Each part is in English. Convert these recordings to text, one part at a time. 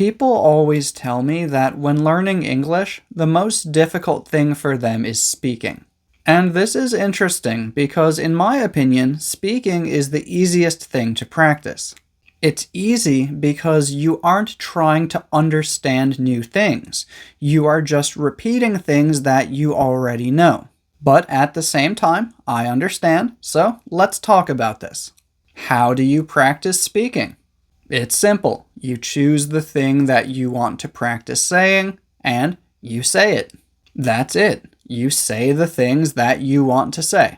People always tell me that when learning English, the most difficult thing for them is speaking. And this is interesting because, in my opinion, speaking is the easiest thing to practice. It's easy because you aren't trying to understand new things. You are just repeating things that you already know. But at the same time, I understand, so let's talk about this. How do you practice speaking? It's simple. You choose the thing that you want to practice saying, and you say it. That's it. You say the things that you want to say.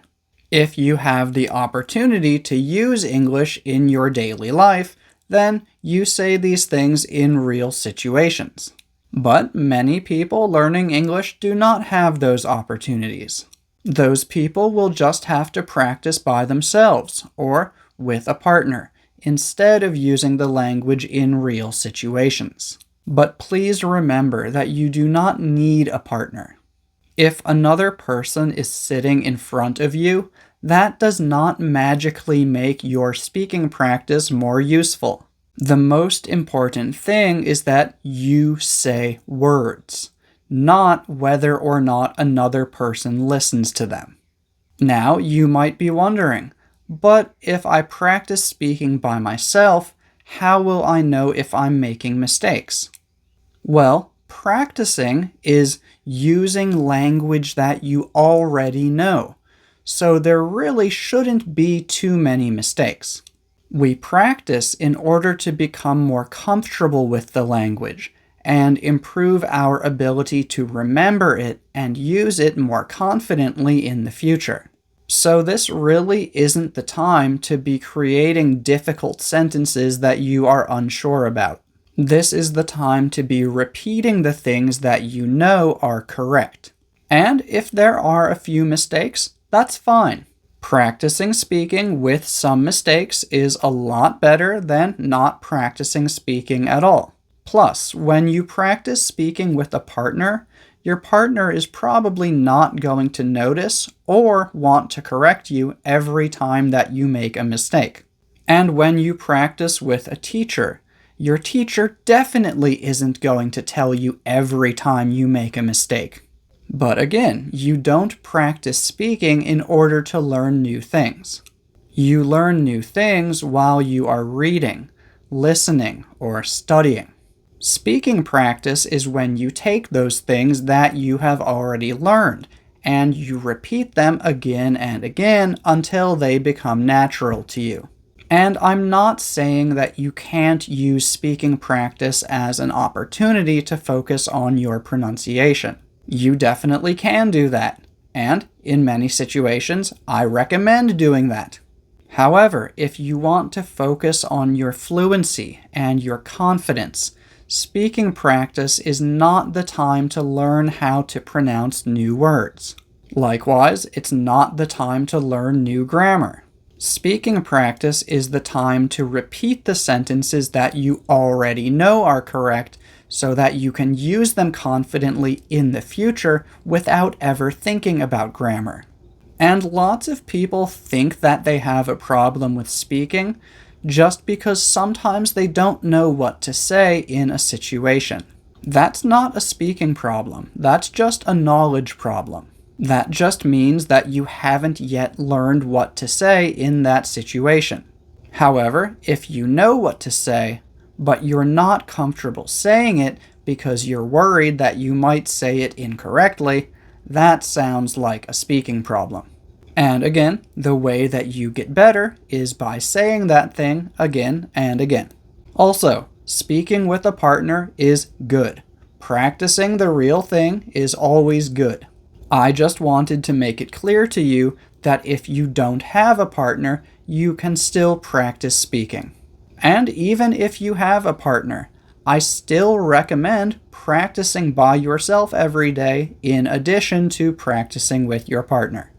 If you have the opportunity to use English in your daily life, then you say these things in real situations. But many people learning English do not have those opportunities. Those people will just have to practice by themselves or with a partner, instead of using the language in real situations. But please remember that you do not need a partner. If another person is sitting in front of you, that does not magically make your speaking practice more useful. The most important thing is that you say words, not whether or not another person listens to them. Now, you might be wondering, but if I practice speaking by myself, how will I know if I'm making mistakes? Well, practicing is using language that you already know, so there really shouldn't be too many mistakes. We practice in order to become more comfortable with the language and improve our ability to remember it and use it more confidently in the future. So this really isn't the time to be creating difficult sentences that you are unsure about. This is the time to be repeating the things that you know are correct. And if there are a few mistakes, that's fine. Practicing speaking with some mistakes is a lot better than not practicing speaking at all. Plus, when you practice speaking with a partner, your partner is probably not going to notice or want to correct you every time that you make a mistake. And when you practice with a teacher, your teacher definitely isn't going to tell you every time you make a mistake. But again, you don't practice speaking in order to learn new things. You learn new things while you are reading, listening, or studying. Speaking practice is when you take those things that you have already learned and you repeat them again and again until they become natural to you. And I'm not saying that you can't use speaking practice as an opportunity to focus on your pronunciation. You definitely can do that, and in many situations, I recommend doing that. However, if you want to focus on your fluency and your confidence, speaking practice is not the time to learn how to pronounce new words. Likewise, it's not the time to learn new grammar. Speaking practice is the time to repeat the sentences that you already know are correct so that you can use them confidently in the future without ever thinking about grammar. And lots of people think that they have a problem with speaking just because sometimes they don't know what to say in a situation. That's not a speaking problem. That's just a knowledge problem. That just means that you haven't yet learned what to say in that situation. However, if you know what to say, but you're not comfortable saying it because you're worried that you might say it incorrectly, that sounds like a speaking problem. And again, the way that you get better is by saying that thing again and again. Also, speaking with a partner is good. Practicing the real thing is always good. I just wanted to make it clear to you that if you don't have a partner, you can still practice speaking. And even if you have a partner, I still recommend practicing by yourself every day in addition to practicing with your partner.